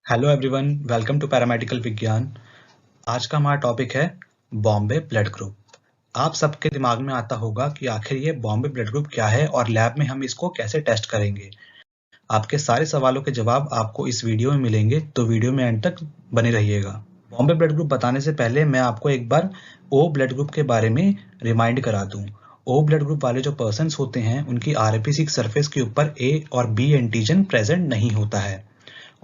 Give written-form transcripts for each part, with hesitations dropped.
Hello everyone, welcome to paramedical विज्ञान। आज का हमारा टॉपिक है बॉम्बे ब्लड ग्रुप। आप सबके दिमाग में आता होगा कि आखिर ये बॉम्बे ब्लड ग्रुप क्या है और लैब में हम इसको कैसे टेस्ट करेंगे। आपके सारे सवालों के जवाब आपको इस वीडियो में मिलेंगे, तो वीडियो में एंड तक बने रहिएगा। बॉम्बे ब्लड ग्रुप बताने से पहले मैं आपको एक बार ओ ब्लड ग्रुप के बारे में रिमाइंड करा दूं। ओ ब्लड ग्रुप वाले जो पर्सन्स होते हैं उनकी आरबीसी सरफेस के ऊपर ए और बी एंटीजन प्रेजेंट नहीं होता है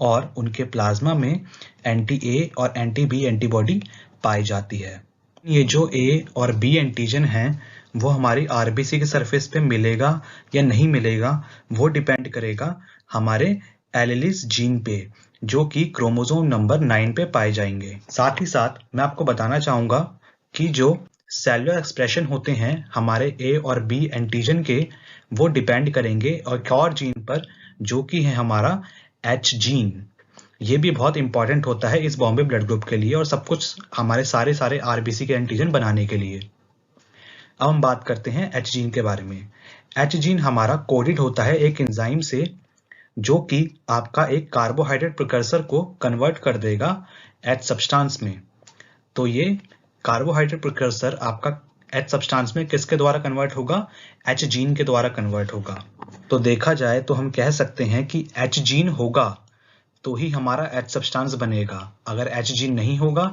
और उनके प्लाज्मा में एंटी ए और एंटी बी एंटीबॉडी पाई जाती है। ये जो ए और बी एंटीजन हैं वो हमारी आरबीसी के सरफेस पे मिलेगा या नहीं मिलेगा, वो डिपेंड करेगा हमारे एलेलिस जीन पे, जो कि क्रोमोसोम नंबर 9 पे पाए जाएंगे। साथ ही साथ मैं आपको बताना चाहूंगा कि जो सेलुलर एक्सप्रेशन होते हैं हमारे ए और बी एंटीजन के, वो डिपेंड करेंगे और जीन पर, जो कि है हमारा एच जीन। ये भी बहुत इंपॉर्टेंट होता है इस बॉम्बे ब्लड ग्रुप के लिए और सब कुछ हमारे सारे आरबीसी के एंटीजन बनाने के लिए। अब हम बात करते हैं एच जीन के बारे में। एच जीन हमारा कोडेड होता है एक एंजाइम से, जो कि आपका एक कार्बोहाइड्रेट प्रिकर्सर को कन्वर्ट कर देगा एच सब्सटेंस में। तो ये कार्बोहाइड्रेट प्रिकर्सर आपका एच सब्सटेंस में किसके द्वारा कन्वर्ट होगा? एच जीन के द्वारा कन्वर्ट होगा। तो देखा जाए तो हम कह सकते हैं कि एच जीन होगा तो ही हमारा एच सब्सटेंस बनेगा। अगर एच जीन नहीं होगा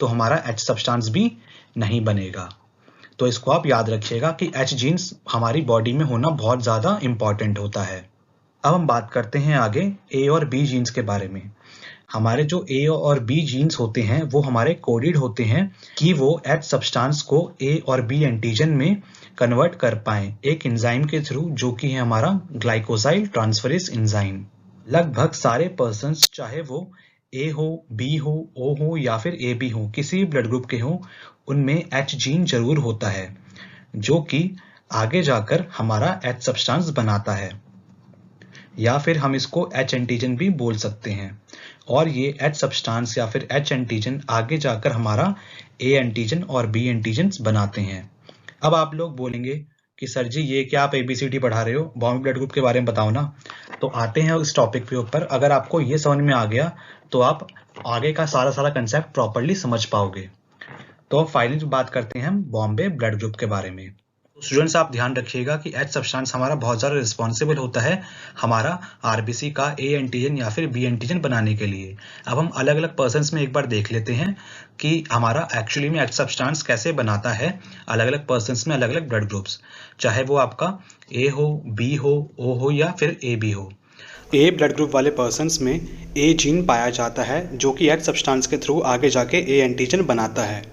तो हमारा एच सब्सटेंस भी नहीं बनेगा। तो इसको आप याद रखिएगा कि एच जीन्स हमारी बॉडी में होना बहुत ज़्यादा इंपॉर्टेंट होता है। अब हम बात करते हैं आगे ए और बी जीन्स के बारे में। हमारे जो ए और बी जीन्स होते हैं वो हमारे कोडेड होते हैं कि वो एच सब्सटेंस को ए और बी एंटीजन में कन्वर्ट कर पाएं एक एंजाइम के थ्रू, जो कि है हमारा ग्लाइकोसाइल ट्रांसफरेज एंजाइम। लगभग सारे पर्सन्स, चाहे वो ए हो, बी हो, ओ हो या फिर ए बी हो, किसी भी ब्लड ग्रुप के हो, उनमें एच जीन जरूर होता है, जो कि आगे जाकर हमारा एच सब्सटेंस बनाता है, या फिर हम इसको एच एंटीजन भी बोल सकते हैं। और ये एच सब्सटेंस या फिर एच एंटीजन आगे जाकर हमारा ए एंटीजन और बी एंटीजन बनाते हैं। अब आप लोग बोलेंगे कि सर जी ये क्या आप एबीसीडी पढ़ा रहे हो, बॉम्बे ब्लड ग्रुप के बारे में बताओ ना। तो आते हैं इस टॉपिक के ऊपर। अगर आपको ये समझ में आ गया तो आप आगे का सारा कंसेप्ट प्रॉपरली समझ पाओगे। तो फाइनली बात करते हैं हम बॉम्बे ब्लड ग्रुप के बारे में। स्टूडेंट्स, आप ध्यान रखिएगा कि एच सब्सटेंस हमारा बहुत ज़्यादा रिस्पॉन्सिबल होता है हमारा आरबीसी का ए एंटीजन या फिर बी एंटीजन बनाने के लिए। अब हम अलग अलग पर्सन्स में एक बार देख लेते हैं कि हमारा एक्चुअली में एच सब्सटेंस कैसे बनाता है अलग अलग पर्सन्स में अलग अलग ब्लड ग्रुप्स, चाहे वो आपका ए हो, बी हो, ओ हो या फिर ए बी हो। ए ब्लड ग्रुप वाले पर्सन्स में ए जीन पाया जाता है, जो कि एच सब्सटेंस के थ्रू आगे जाके ए एंटीजन बनाता है।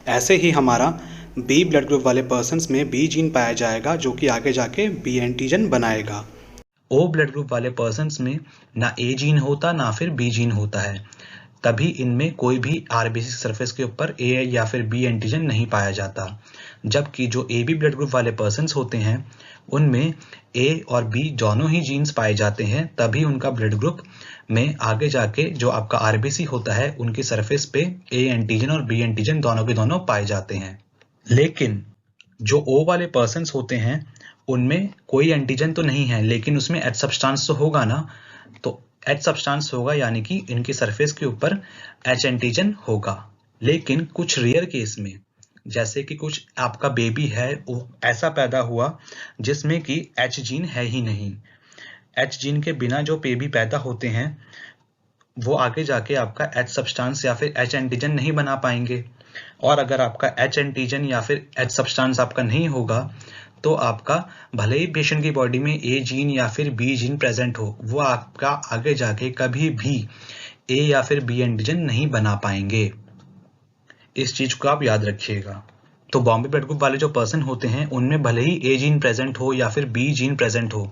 ऐसे ही हमारा बी ब्लड ग्रुप वाले पर्सन्स में बी जीन पाया जाएगा, जो कि आगे जाके बी एंटीजन बनाएगा। ओ ब्लड ग्रुप वाले पर्सन्स में ना ए जीन होता ना फिर बी जीन होता है, तभी इनमें कोई भी आरबीसी सरफेस के ऊपर ए या फिर बी एंटीजन नहीं पाया जाता। जबकि जो ए बी ब्लड ग्रुप वाले पर्सन्स होते हैं उनमें ए और बी दोनों ही जीन्स पाए जाते हैं, तभी उनका ब्लड ग्रुप में आगे जाके जो आपका आरबीसी होता है उनकी सरफेस पे ए एंटीजन और बी एंटीजन दोनों के दोनों पाए जाते हैं। लेकिन जो ओ वाले पर्सन्स होते हैं उनमें कोई एंटीजन तो नहीं है, लेकिन उसमें एच सब्सटेंस तो होगा ना। तो एच सब्सटेंस होगा यानी कि इनकी सरफेस के ऊपर एच एंटीजन होगा। लेकिन कुछ रेयर केस में, जैसे कि कुछ आपका बेबी है वो ऐसा पैदा हुआ जिसमें कि एच जीन है ही नहीं। एच जीन के बिना जो बेबी पैदा होते हैं वो आगे जाके आपका एच सब्सटेंस या फिर एच एंटीजन नहीं बना पाएंगे। और अगर आपका एच एंटीजन या फिर एच सब्सटेंस आपका नहीं होगा तो आपका भले ही पेशेंट की बॉडी में ए जीन या फिर बी जीन प्रेजेंट हो, वो आपका आगे जाके कभी भी ए या फिर बी एंटीजन नहीं बना पाएंगे। इस चीज को आप याद रखिएगा। तो बॉम्बे ब्लड ग्रुप वाले जो पर्सन होते हैं उनमें भले ही ए जीन प्रेजेंट हो या फिर बी जीन प्रेजेंट हो,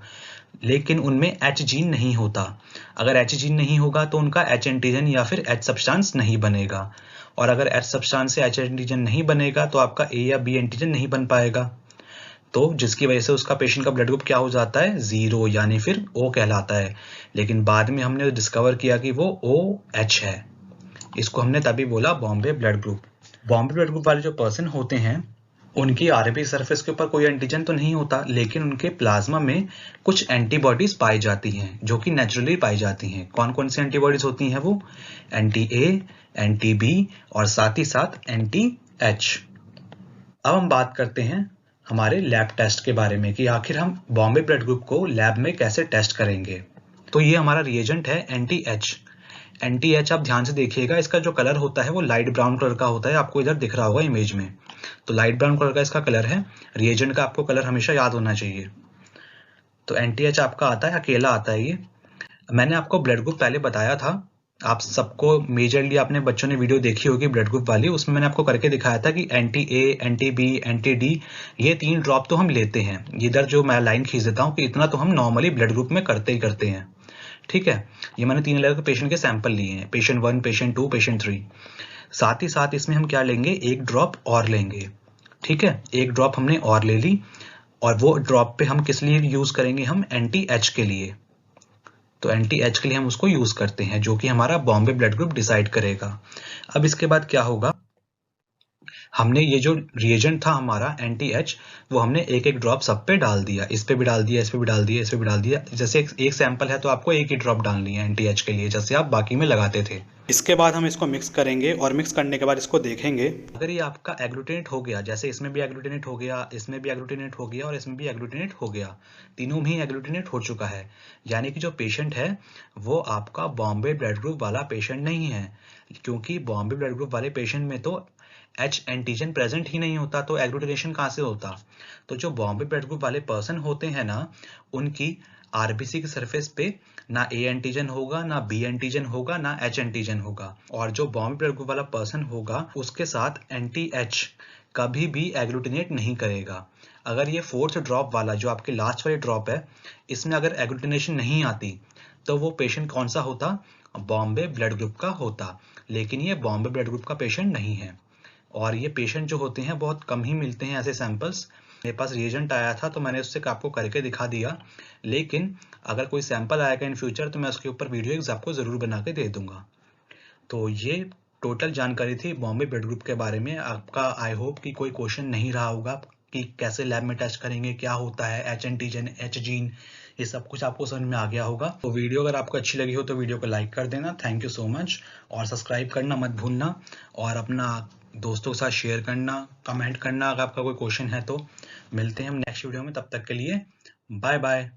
लेकिन उनमें एच जीन नहीं होता। अगर एच जीन नहीं होगा तो उनका एच एंटीजन या फिर एच सब्सटेंस नहीं बनेगा, और अगर एच सब्सटेंस से एच एंटीजन नहीं बनेगा तो आपका ए या बी एंटीजन नहीं बन पाएगा। तो जिसकी वजह से उसका पेशेंट का ब्लड ग्रुप क्या हो जाता है? जीरो, यानी फिर ओ कहलाता है। लेकिन बाद में हमने डिस्कवर किया कि वो ओ एच है, इसको हमने तभी बोला Bombay blood group. Bombay blood group वाले जो पर्सन होते हैं उनकी आरबी सरफेस के ऊपर कोई एंटीजन तो नहीं होता, लेकिन उनके प्लाज्मा में कुछ एंटीबॉडीज पाई जाती हैं जो कि नेचुरली पाई जाती हैं। कौन कौन सी एंटीबॉडीज होती हैं वो? एंटी ए, एंटी बी और साथ ही साथ एंटी एच। अब हम बात करते हैं हमारे लैब टेस्ट के बारे में कि आखिर हम बॉम्बे ब्लड ग्रुप को लैब में कैसे टेस्ट करेंगे। तो ये हमारा रिएजेंट है एंटी एच। एंटी एच आप ध्यान से देखिएगा, इसका जो कलर होता है वो लाइट ब्राउन कलर का होता है, आपको इधर दिख रहा होगा इमेज में। तो लाइट ब्राउन कलर का इसका कलर है। रिएजेंट का आपको कलर हमेशा याद होना चाहिए। तो एंटी एच आपका आता है, अकेला आता है ये। मैंने आपको ब्लड ग्रुप पहले बताया था, आप सबको मेजरली आपने बच्चों ने वीडियो देखी होगी ब्लड ग्रुप वाली, उसमें मैंने आपको करके दिखाया था कि anti A, anti B, anti D, ये 3 ड्रॉप तो हम लेते हैं। इधर जो मैं लाइन खींच देता हूँ कि इतना तो हम नॉर्मली ब्लड ग्रुप में करते ही करते हैं। ठीक है, ये मैंने 3 अलग पेशेंट के सैंपल लिए हैं, पेशेंट 1, पेशेंट 2, पेशेंट 3। साथ ही साथ इसमें हम क्या लेंगे, 1 ड्रॉप और लेंगे। ठीक है, 1 ड्रॉप हमने और ले ली, और वो ड्रॉप पे हम किस लिए यूज करेंगे, हम एंटी एच के लिए। तो एंटी एच के लिए हम उसको यूज करते हैं, जो कि हमारा बॉम्बे ब्लड ग्रुप डिसाइड करेगा। अब इसके बाद क्या होगा, हमने ये जो रिएजेंट था हमारा एंटी एच, वो हमने एक एक ड्रॉप सब पे डाल दिया, इस पे भी डाल दिया, इस पे भी डाल दिया, इस पे भी डाल दिया। जैसे एक सैंपल है तो आपको एक ही ड्रॉप डालनी है एंटी एच के लिए, जैसे आप बाकी में लगाते थे। इसके बाद हम इसको मिक्स करेंगे और मिक्स करने के बाद इसको देखेंगे, अगर ये आपका एग्लूटिनेट हो गया, जैसे इसमें भी एग्लूटिनेट हो गया, इसमें भी एग्लूटिनेट हो गया और इसमें भी एग्लूटिनेट हो गया, तीनों में ही एग्लूटिनेट हो चुका है, यानी कि जो पेशेंट है वो आपका बॉम्बे ब्लड ग्रुप वाला पेशेंट नहीं है। क्योंकि बॉम्बे ब्लड ग्रुप वाले पेशेंट में तो एच एंटीजन प्रेजेंट ही नहीं होता, तो एग्लूटिनेशन कहाँ से होता? तो जो बॉम्बे ब्लड ग्रुप वाले पर्सन होते हैं ना, उनकी आरबीसी की सरफेस पे ना ए एंटीजन होगा, ना बी एंटीजन होगा, ना एच एंटीजन होगा। और जो बॉम्बे ब्लड ग्रुप वाला पर्सन होगा उसके साथ एंटी एच कभी भी एग्लूटिनेट नहीं करेगा। अगर ये 4th ड्रॉप वाला जो आपके लास्ट वाली ड्रॉप है, इसमें अगर एग्लूटिनेशन नहीं आती तो वो पेशेंट कौन सा होता? बॉम्बे ब्लड ग्रुप का होता। लेकिन ये बॉम्बे ब्लड ग्रुप का पेशेंट नहीं है। और ये पेशेंट जो होते हैं बहुत कम ही मिलते हैं ऐसे सैंपल्स। मेरे पास रिएजेंट आया था तो मैंने उससे आपको करके दिखा दिया, लेकिन अगर कोई सैंपल आएगा इन फ्यूचर तो मैं उसके ऊपर वीडियो आपको ज़रूर बना के दे दूंगा। तो ये टोटल जानकारी थी बॉम्बे ब्लड ग्रुप के बारे में। आपका आई होप कि कोई क्वेश्चन नहीं रहा होगा कि कैसे लैब में टेस्ट करेंगे, क्या होता है एच एंटीजन, एच जीन, ये सब कुछ आपको समझ में आ गया होगा। तो वीडियो अगर आपको अच्छी लगी हो तो वीडियो को लाइक कर देना, थैंक यू सो मच, और सब्सक्राइब करना मत भूलना, और अपना दोस्तों के साथ शेयर करना, कमेंट करना अगर आपका कोई क्वेश्चन है तो। मिलते हैं हम नेक्स्ट वीडियो में, तब तक के लिए बाय बाय।